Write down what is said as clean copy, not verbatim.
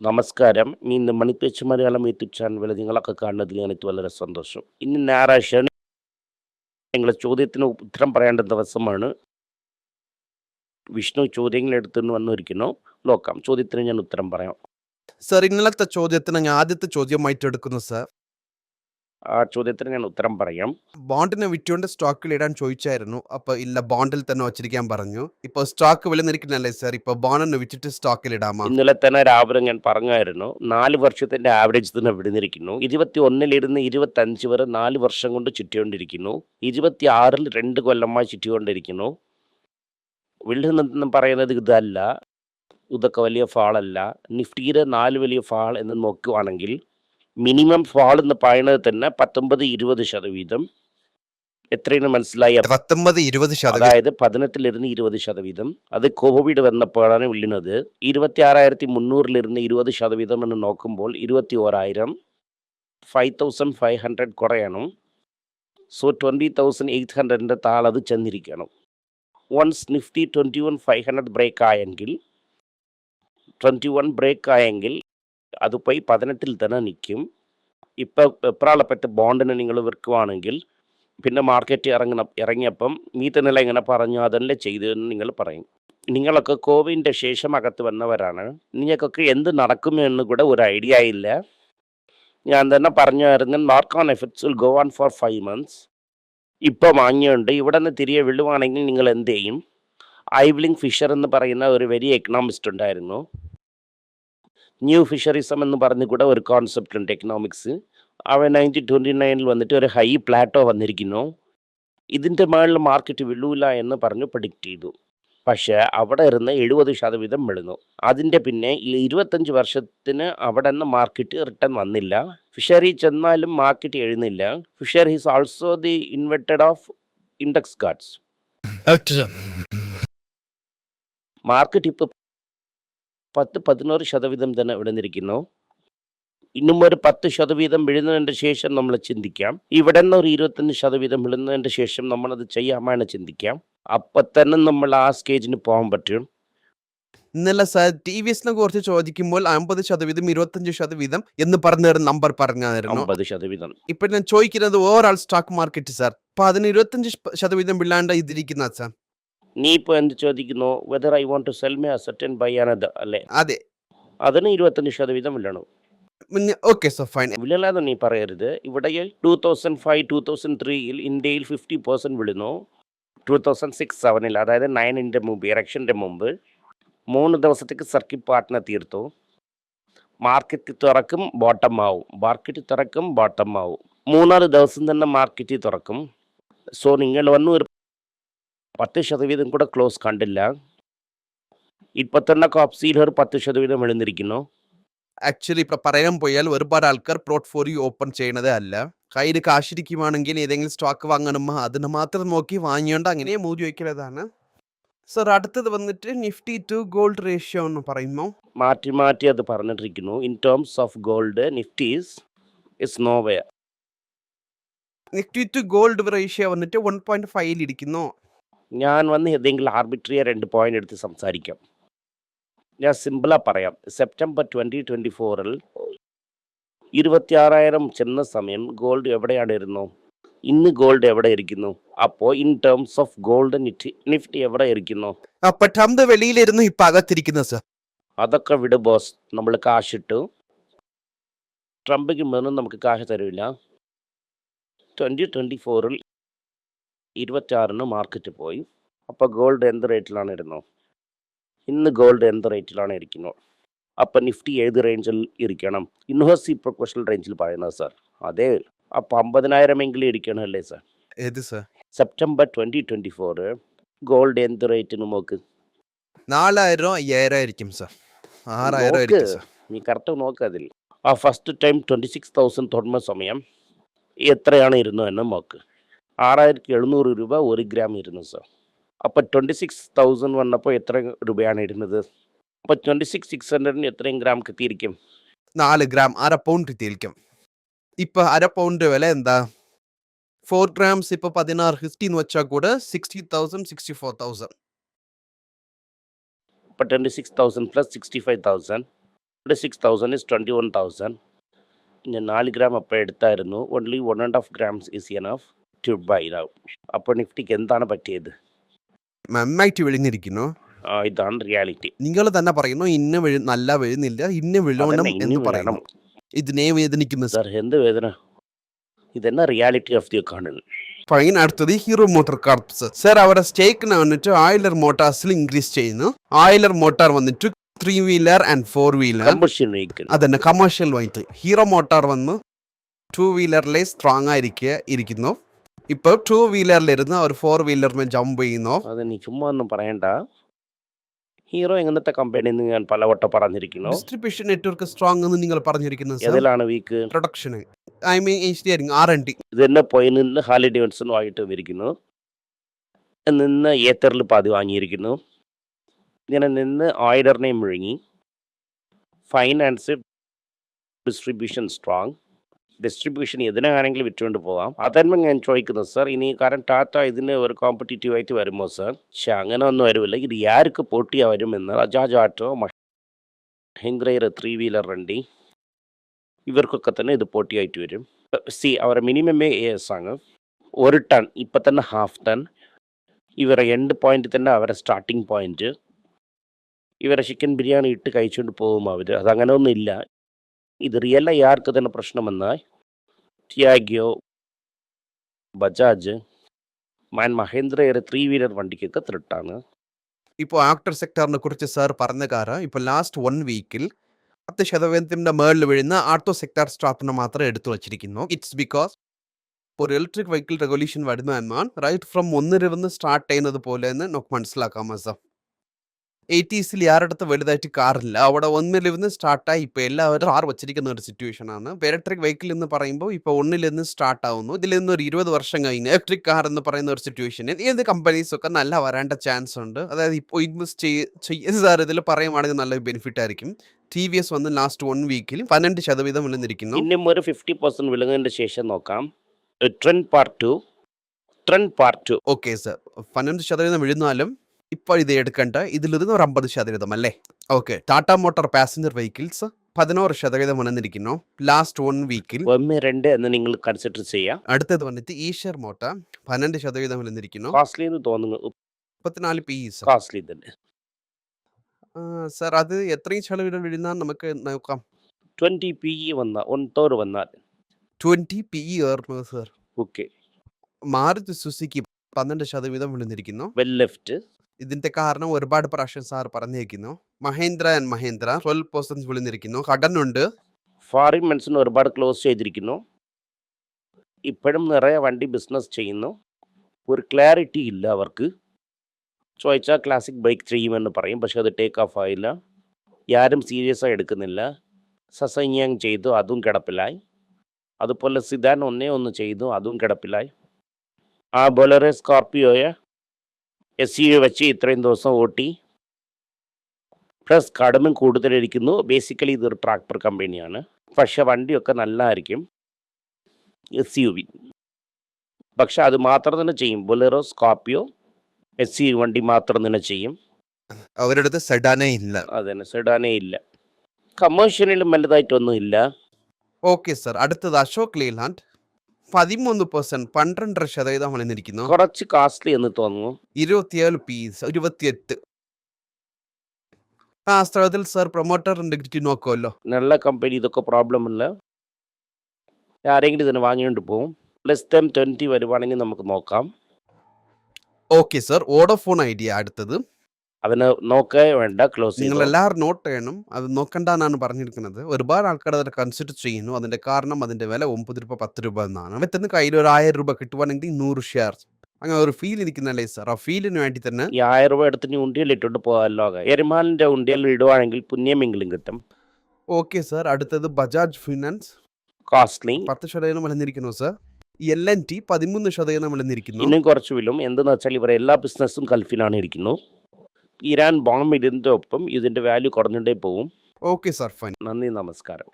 നമസ്കാരം. ഇന്ന് മണിപ്പേച്ച് Malayalam YouTube channel നിങ്ങളൊക്കെ കാണുന്നതിൽ എനിക്ക് വളരെ സന്തോഷം. ഇന്ന് ഞായറാഴ്ചയാണ്. നിങ്ങളെ ചോദ്യത്തിന് ഉത്തരം പറയേണ്ട ദിവസമാണ്. വിഷ്ണു ചോദ്യങ്ങൾ എടുത്തുകൊണ്ട് വന്നിരിക്കുന്നു. നോക്കാം. ചോദ്യത്തിന് ഞാൻ ഉത്തരം പറയാം. സർ, ഇന്നലത്തെ ചോദ്യത്തിന് ഞാൻ ആദ്യത്തെ ചോദ്യമായിട്ട് എടുക്കുന്നു സർ. ആ ചോദ്യത്തിന് ഞാൻ ഉത്തരം പറയാം. ബോണ്ടിനെ വിറ്റുകൊണ്ട് സ്റ്റോക്കിൽ ഇടാൻ ചോദിച്ചായിരുന്നു. അപ്പൊ ഇല്ല, ബോണ്ടിൽ തന്നെ വച്ചിരിക്കാൻ പറഞ്ഞു. ഇപ്പൊ സ്റ്റോക്ക് വിലനിരിക്കുന്നല്ലേ സർ, ഇപ്പൊ ബോണ്ടിനെ വിറ്റിട്ട് സ്റ്റോക്കിൽ ഇടാമോ? ഇന്നലെ തന്നെ രാവിലെ ഞാൻ പറഞ്ഞായിരുന്നു 4 വർഷത്തിന്റെ ആവറേജ് തന്നെ വിടുന്നിരിക്കുന്നു. 21 25 വരെ 4 വർഷം കൊണ്ട് ചുറ്റിക്കൊണ്ടിരിക്കുന്നു. 26 2 കൊല്ലമായി ചുറ്റിക്കൊണ്ടിരിക്കുന്നു. വിടുന്നെന്ന് പറയുന്നത് ഇതല്ല. ഇതൊക്കെ വലിയ ഫാളല്ല. നിഫ്റ്റിയുടെ 4 വലിയ ഫാൾ എന്ന് നോക്കുകയാണെങ്കിൽ മിനിമം ഫാൾ എന്ന് പറയുന്നത് തന്നെ 19-20%. എത്രയെന്ന് മനസ്സിലായി? 19-20%. അതായത് 18 20%. അത് കോവിഡ് വന്നപ്പോഴാണ് വീഴുന്നത്. 26,300 20% എന്ന് നോക്കുമ്പോൾ 21,000 5,500 കുറയണം. സോ 20,800 താഴത് ചെന്നിരിക്കണം. വൺസ് നിഫ്റ്റി 21,500 ബ്രേക്ക് ആയെങ്കിൽ 21 ബ്രേക്ക് ആയെങ്കിൽ അത് പോയി 18 തന്നെ നിൽക്കും. ഇപ്പോൾ എപ്രാളപ്പെട്ട ബോണ്ടിന് നിങ്ങൾ വിൽക്കുകയാണെങ്കിൽ പിന്നെ മാർക്കറ്റ് ഇറങ്ങിയപ്പം മീത്തനില ഇങ്ങനെ പറഞ്ഞു അതല്ലേ ചെയ്തതെന്ന് നിങ്ങൾ പറയും. നിങ്ങളൊക്കെ കോവിഡിൻ്റെ ശേഷം അകത്ത് വന്നവരാണ്. നിങ്ങൾക്കൊക്കെ എന്ത് നടക്കുമെന്ന് കൂടെ ഒരു ഐഡിയ ഇല്ല. ഞാൻ തന്നെ പറഞ്ഞായിരുന്നു mark on effects will go on for 5 months. ഇപ്പോൾ വാങ്ങിയുണ്ട്. ഇവിടെ നിന്ന് തിരികെ വിടുവാണെങ്കിൽ നിങ്ങൾ എന്ത് ചെയ്യും? ഐവ്ലിംഗ് ഫിഷർ എന്ന് പറയുന്ന ഒരു വലിയ എക്കണോമിസ്റ്റ് ഉണ്ടായിരുന്നു. ന്യൂ ഫിഷറിസം എന്ന് പറഞ്ഞ് കൂടെ ഒരു കോൺസെപ്റ്റ് ഉണ്ട് എക്കണോമിക്സ്. അവൻ 1929 വന്നിട്ട് ഒരു ഹൈ പ്ലാറ്റോ വന്നിരിക്കുന്നു. ഇതിൻ്റെ മേളിൽ മാർക്കറ്റ് വീഴൂല എന്ന് പറഞ്ഞു പ്രഡിക്റ്റ് ചെയ്തു. പക്ഷേ അവിടെ ഇരുന്ന് 70% വീഴുന്നു. അതിൻ്റെ പിന്നെ 25 വർഷത്തിന് അവിടെ നിന്ന് മാർക്കറ്റ് റിട്ടേൺ വന്നില്ല. ഫിഷറി ചെന്നാലും മാർക്കറ്റ് എഴുന്നില്ല. Fisher is also the inverted of index cards. Market ഇപ്പോൾ 10-11% തന്നെ വിടുന്നിരിക്കുന്നു. ഇന്നും ഒരു 10% വീഴുന്നതിൻ്റെ ശേഷം നമ്മൾ ചിന്തിക്കാം. ഇവിടെ നിന്ന് ഒരു 25% വീഴുന്നതിൻ്റെ ശേഷം നമ്മളത് ചെയ്യാമാണ് ചിന്തിക്കാം. അപ്പം തന്നെ നമ്മൾ ആ സ്റ്റേജിന് പോകാൻ പറ്റും. ഇന്നലെ സർ TVSനെ കുറിച്ച് ചോദിക്കുമ്പോൾ 50%, 25% എന്ന് പറഞ്ഞൊരു നമ്പർ പറഞ്ഞായിരുന്നു. 50%. ഇപ്പൊ ഞാൻ ചോദിക്കുന്നത് ഓവറോൾ സ്റ്റോക്ക് മാർക്കറ്റ് സർ. അപ്പൊ അതിന് 25% വില്ലാണ്ട് ഇതിരിക്കുന്ന സർ. നീ ഇപ്പോൾ എന്ത് ചോദിക്കുന്നു? Whether I want to sell my asset and buy another അല്ലേ? അതെ. അതിന് 25% വീഴണം. Okay sir, fine. വീഴലാതെ നീ പറയരുത്. ഇവിടെ 2005-2003 ഇന്ത്യയിൽ 50% വീഴുന്നു. 2006-07 അതായത് 9 മുമ്പ് ഇലക്ഷൻ്റെ മുമ്പ് 3 ദിവസത്തേക്ക് സർക്കിറ്റ് പാർട്ടിനെ തീർത്തു. മാർക്കറ്റ് തുറക്കും, ബോട്ടം ആവും. മാർക്കറ്റ് തുറക്കും, ബോട്ടം ആവും. 3-4 ദിവസം തന്നെ മാർക്കറ്റ് തുറക്കും. സോ നിങ്ങൾ വന്ന് ഒരു 10% കൂടെ ക്ലോസ് കണ്ടില്ല. ഇപ്പൊ തന്നെ കോപ്സിയിൽ ഒരു 10% വിഴുന്നിരിക്കുന്നു. ആക്ച്വലി ഇപ്പൊ പറയാൻ പോയാൽ ഒരുപാട് ആൾക്കാർ പോർട്ട്ഫോളിയോ ഓപ്പൺ ചെയ്യണതേ അല്ല. കയ്യിൽ കാശിരിക്കുവാണെങ്കിൽ ഏതെങ്കിലും സ്റ്റോക്ക് വാങ്ങണമോ അതിന് മാത്രം നോക്കി വാങ്ങിയോണ്ട് അങ്ങനെ മൂടി വയ്ക്കുന്നതാണ്. സർ, അടുത്തത് വന്നിട്ട് നിഫ്റ്റി ടു ഗോൾഡ് റേഷ്യോ എന്ന് പറയുമോ? മാറ്റി അത് പറഞ്ഞിട്ടിരിക്കുന്നു. In terms of gold Nifty is nowhere. Nifty to gold ratio വന്നിട്ട് 1.5 ഇരിക്കുന്നു. ഞാൻ വന്ന് ഏതെങ്കിലും ആർബിട്രിയെ 2 പോയിന്റ് എടുത്ത് സംസാരിക്കാം. ഞാൻ സിമ്പിളാ പറയാം. സെപ്റ്റംബർ 2024 26,000 ചെന്ന സമയം ഗോൾഡ് എവിടെയാണ് ഇരുന്നു? ഇന്ന് ഗോൾഡ് എവിടെ ഇരിക്കുന്നു? അപ്പോൾ in terms of gold Nifty എവിടെ ഇരിക്കുന്നു? അപ്പൊ ട്രംപ് വെളിയിലിരുന്നു, ഇപ്പൊ അകത്തിരിക്കുന്നത് സർ. അതൊക്കെ വിട് ബോസ്. നമ്മൾ കാശിട്ടു. ട്രംപിക്ക് മുന്നും നമുക്ക് കാശ് തരില്ല. 2024 26 മാർക്കറ്റ് പോയി. അപ്പോൾ ഗോൾഡ് എന്ത് റേറ്റിലാണ് ഇരുന്നത്? ഇന്ന് ഗോൾഡ് എന്ത് റേറ്റിലാണ് ഇരിക്കുന്നത്? അപ്പം നിഫ്റ്റി ഏത് റേഞ്ചിൽ ഇരിക്കണം? ഇൻവേഴ്സി പ്രൊപ്പോഷണൽ റേഞ്ചിൽ പറയുന്നത് സാർ. അതെ. അപ്പോൾ 50,000 എങ്കിലും ഇരിക്കണമല്ലേ സാർ? ഏത് സർ? സെപ്റ്റംബർ 2024 ഗോൾഡ് എന്ത് റേറ്റിന് നോക്ക്? 4,000, 5,000 ആയിരിക്കും സർ. 6,000 ആയിരിക്കും സർ. നീ കറക്റ്റ് നോക്ക്. അതിൽ ആ ഫസ്റ്റ് ടൈം 26,000 തൊടുന്ന സമയം എത്രയാണ് ഇരുന്നതെന്ന് നോക്ക്. 6,700 രൂപ 1 ഗ്രാം ഇരുന്നു സാർ. അപ്പോൾ 26,000 വന്നപ്പോൾ എത്ര രൂപയാണ് ഇരുന്നത്? അപ്പോൾ 26,600 എത്രയും ഗ്രാം കിട്ടിയിരിക്കും? 4 ഗ്രാം, 1/2 പൗണ്ട് കിട്ടിയിരിക്കും. ഇപ്പൊ 1/2 പൗണ്ട് വില എന്താ? 4 grams ഇപ്പൊ 1650 എന്ന് വെച്ചാൽ കൂടെ 60,000, 64,000. അപ്പോൾ 26,000 പ്ലസ് 65,000 6,000 is 21,000. ഞാൻ 4 ഗ്രാം അപ്പോൾ എടുത്തായിരുന്നു. Only 1.5 grams is enough to buy now. അപ്പോൾ നിഫ്റ്റിക്ക് എന്താണ് പറ്റിയത്? നന്നായിട്ട് വിഴുങ്ങിയിരിക്കുന്നു. ഇതാണ് റിയാലിറ്റി. നിങ്ങൾ തന്നെ പറയുന്നു ഇന്ന നല്ല വീഴുന്നില്ല, ഇന്ന വിഴണം അതന്നെ എന്ന് ഇനി പറയുന്നു. വേണം. ഇതിനെ വേദനിക്കുന്നു സാർ എന്ത് വേദന? ഇതെന്നാ reality of the economy. Fine. അടുത്തത് ഹീറോ മോട്ടോർ കോർപ്സ്. സാർ അവരുടെ സ്റ്റേക്കിന് വന്നിട്ട് ഓയിലർ മോട്ടാർസിൽ ഇൻക്രീസ് ചെയ്യുന്നു. ഓയിലർ മോട്ടാർ വന്നിട്ട് 3 wheeler and 4 wheeler combustion vehicle. അതന്നെ കമേഴ്ഷ്യൽ വൈറ്റ്. ഹീറോ മോട്ടാർ വന്ന് 2 വീലറിലെ സ്ട്രോങ് ഇരിക്കുന്നു. ഇപ്പൊ 2 വീലറിലിരുന്ന് ഒരു 4 വീലറിൽ ജമ്പ് ചെയ്യുന്നു. അത് നീ ചുമ്മാ ഒന്നും പറയണ്ട. ഹീറോ എങ്ങനത്തെ കമ്പനി എന്ന് ഞാൻ പലവട്ടം പറഞ്ഞിരിക്കുന്നു. ഡിസ്ട്രിബ്യൂഷൻ നെറ്റ്വർക്ക് സ്ട്രോങ് എന്ന് നിങ്ങൾ പറഞ്ഞിരിക്കുന്നത് സാർ. എതിലാണ് weak? Production, I mean engineering, R&D. ഇതെന്നെ പോയി നിന്ന് ഹാർലി ഡേവിഡ്സൺ വാങ്ങിയിട്ട് വന്നിരിക്കുന്നു. നിന്ന് ഏത്തറിൽ പാതി വാങ്ങിയിരിക്കുന്നു. ഇങ്ങനെ നിന്ന് ഓയിലറിനെയും മുഴുങ്ങി. Finance distribution strong. ഡിസ്ട്രിബ്യൂഷൻ എതിനാണെങ്കിലും വിറ്റുകൊണ്ട് പോകാം. അതന്നെ ഞാൻ ചോദിക്കുന്നത് സാർ. ഇനി കാരണം ടാറ്റ ഇതിന് ഒരു കോമ്പറ്റീറ്റീവ് ആയിട്ട് വരുമോ സാർ? പക്ഷെ അങ്ങനെ ഒന്നും വരുമില്ല. ഇത് ആർക്ക് പോട്ടിയാ വരുമെന്ന് ബജാജ് ആട്ടോ, മഹീന്ദ്രയുടെ 3 വീലർ വണ്ടി, ഇവർക്കൊക്കെ തന്നെ ഇത് പോട്ടിയായിട്ട് വരും. അവരുടെ മിനിമമേ ഏസ് ആണ് 1 ടൺ. ഇപ്പം തന്നെ 1/2 ടൺ. ഇവരെ എൻഡ് പോയിന്റ് തന്നെ അവരുടെ സ്റ്റാർട്ടിങ് പോയിന്റ്. ഇവരെ ചിക്കൻ ബിരിയാണി ഇട്ട് കഴിച്ചുകൊണ്ട് പോകും അവർ. അതങ്ങനെ ഒന്നും ഇല്ല. ഇത് റിയലായി ആർക്ക് തന്നെ പ്രശ്നമെന്നാൽ ടിയാഗോ, ബജാജ്, മഹീന്ദ്രയുടെ 3 വീലർ വണ്ടിക്കൊക്കെ ത്രെട്ടാണ്. ഇപ്പോൾ ആക്ടർ സെക്ടറിനെ കുറിച്ച് സാർ പറഞ്ഞ കാരണം ഇപ്പോൾ ലാസ്റ്റ് 1 വീക്കിൽ 10% മേളിൽ വീഴുന്ന ആട്ടോ സെക്ടർ സ്റ്റോക്കിനെ മാത്രം എടുത്തു വച്ചിരിക്കുന്നു. ഇറ്റ്സ് ബിക്കോസ് ഒരു ഇലക്ട്രിക് വെഹിക്കിൾ റെഗുലേഷൻ വരുന്നു എന്നാൽ റൈറ്റ് ഫ്രം 1 സ്റ്റാർട്ട് ചെയ്യുന്നത് പോലെ എന്ന് നമുക്ക് മനസ്സിലാക്കാമോ സാർ? 80s ആരടുത്ത് വലുതായിട്ട് കാറില്ല. അവിടെ 1 സ്റ്റാർട്ടായി ഇപ്പോൾ എല്ലാവരും കാർ വച്ചിരിക്കുന്ന ഒരു സിറ്റുവേഷൻ ആണ്. ഇലക്ട്രിക് വെഹിക്കിൾ എന്ന് പറയുമ്പോൾ ഇപ്പോൾ 1 സ്റ്റാർട്ട് ആവുന്നു. ഇതിൽ നിന്ന് ഒരു 20 വർഷം കഴിഞ്ഞ് ഇലക്ട്രിക് കാർ എന്ന് പറയുന്ന ഒരു സിറ്റുവേഷനിൽ ഏത് കമ്പനീസ് ഒക്കെ നല്ല വരേണ്ട ചാൻസ് ഉണ്ട്. അതായത് ഇപ്പോൾ ഇൻവെസ്റ്റ് ചെയ്ത് സാർ ഇതിൽ പറയുവാണെങ്കിൽ നല്ലൊരു ബെനിഫിറ്റ് ആയിരിക്കും. TVS വന്ന് ലാസ്റ്റ് 1 വീക്കിൽ 12% വിളുന്നിരിക്കുന്നു. ഇനിയും ഒരു 50% വിളുന്നതിന് ശേഷം നോക്കാം. Trend part 2. ഓക്കെ സാർ, 12% വിഴുന്നാലും ഇപ്പോൾ ഇത് എടുക്കേണ്ട ഇതിലിരുന്ന് ഒരു 50% അല്ലേ? Okay. Tata motor passenger vehicles 16% വന്നിരിക്കുന്നു ലാസ്റ്റ് 1 വീക്കിൽ. 1-2 എന്ന് നിങ്ങൾ കൺസിഡർ ചെയ്യാം. അടുത്തത് വന്നിട്ട് ഈഷർ മോട്ടോർ 12% വന്നിരിക്കുന്നു. കോസ്റ്റ്ലി എന്ന് തോന്നുന്നു. 34 PE കോസ്റ്റ്ലി തന്നെ സാർ. അത് എത്രയും ചെലവിൽ വീഴുന്നാൽ നമുക്ക് നോക്കാം. 20 PE വന്നാൽ 1/3 വന്നാൽ 20 PE sir. Okay. Maruti Suzuki 12% വിഴുന്നിരിക്കുന്നു. Well left. ഇതിന്റെ കാരണം ഒരുപാട് പ്രാവശ്യം സാർ പറഞ്ഞിരിക്കുന്നു. മഹീന്ദ്ര ആൻഡ് മഹീന്ദ്ര 12% വിഴുന്നിരിക്കുന്നു. കടനുണ്ട്. ഫോറിൻ മെൻസിന് ഒരുപാട് ക്ലോസ് ചെയ്തിരിക്കുന്നു. ഇപ്പോഴും നിറയെ വണ്ടി ബിസിനസ് ചെയ്യുന്നു. ഒരു ക്ലാരിറ്റി ഇല്ല അവർക്ക്. ചോദിച്ചാൽ ക്ലാസിക് ബൈക്ക് ചെയ്യുമെന്ന് പറയും, പക്ഷെ അത് ടേക്ക് ഓഫ് ആയില്ല. ആരും സീരിയസ് ആയി എടുക്കുന്നില്ല. സസൈന്യം ചെയ്തു, അതും കിടപ്പിലായി. അതുപോലെ സിദാൻ 1 ചെയ്തു, അതും കിടപ്പിലായി. ആ ബൊലറോ സ്കോർപ്പിയോയെ SUV വെച്ച് ഇത്രയും ദിവസം ഓട്ടി. പ്ലസ് കടമും കൂടുതലിരിക്കുന്നു. ബേസിക്കലി ഇതൊരു ട്രാക്ടർ കമ്പനിയാണ്. പക്ഷെ വണ്ടിയൊക്കെ നല്ലതായിരിക്കും. SUV പക്ഷെ അത് മാത്രം തന്നെ ചെയ്യും. ബൊലെറോ, സ്കോർപ്പിയോ, SUV വണ്ടി മാത്രം തന്നെ ചെയ്യും. അവരുടെ അടുത്ത് സെഡാനേ ഇല്ല. അതന്നെ, സെഡാനേ ഇല്ല. കമേഴ്ഷ്യലിലും വലുതായിട്ടൊന്നും ഇല്ല. Okay sir. അടുത്തത് അശോക് ലേലാൻഡ് 13%, 12% വന്നിരിക്കുന്നു. കുറച്ച് കാസ്റ്റ്ലി എന്ന് തോന്നുന്നു. 27 PE 28. ആ സ്ഥലത്തിൽ സാർ പ്രൊമോട്ടർ ഇൻഡെക്സിറ്റി നോക്കുമല്ലോ. നല്ല കമ്പനി, ഇതൊക്കെ പ്രോബ്ലം ഇല്ല. ആരെങ്കിലും ഇതിനെ വാങ്ങിക്കൊണ്ട് പോകും. +20 വരുവാണെങ്കിൽ നമുക്ക് നോക്കാം. Okay sir. വോഡഫോൺ ഐഡിയ അടുത്തത്. അതിന് നോക്കേ വേണ്ട, ക്ലോസ് നിങ്ങൾ ചെയ്തു. എല്ലാവരും നോട്ട് ചെയ്യണം. അത് നോക്കണ്ടെന്നാണ് പറഞ്ഞിരിക്കുന്നത്. ഒരുപാട് ആൾക്കാർ അതിനെ കൺസിഡർ ചെയ്യുന്നു. അതിന്റെ കാരണം അതിന്റെ വില 9 രൂപ 10 രൂപ എന്നാണ്. അവത്തിന് കയ്യിൽ ഒരു 1000 രൂപ കിട്ടുവാണെങ്കിൽ 100 ഷെയർസ്. അങ്ങനെ ഒരു ഫീൽ ഇരിക്കുന്നല്ലേ സാർ? ആ ഫീലിന് വേണ്ടി തന്നെ ഈ 1000 രൂപ എടുത്ത് നീ ഉണ്ടിയിൽ ഇട്ടിട്ട് പോകാമല്ലോ. എരുമാലിന്റെ ഉണ്ടിയിൽ ഇടുവാണെങ്കിൽ പുണ്യമെങ്കിലും കിട്ടും. Okay sir. അടുത്തത് ബജാജ് ഫിനാൻസ് കോസ്റ്റ്ലി 10% വിളഞ്ഞിരിക്കുന്നു സാർ. LNT 13% വിളഞ്ഞിരിക്കുന്നു. ഇനിയും കുറച്ച് വിലും. എന്തെന്ന് വെച്ചാൽ ഇവരെ എല്ലാ ബിസിനസ്സും ഗൾഫിലാണ് ഇരിക്കുന്നു. ഇറാൻ ബോംബ് ഇതിൻ്റെ ഒപ്പം ഇതിൻ്റെ വാല്യൂ കുറഞ്ഞുകൊണ്ടേ പോകും. Okay sir, fine. നന്ദി, നമസ്കാരം.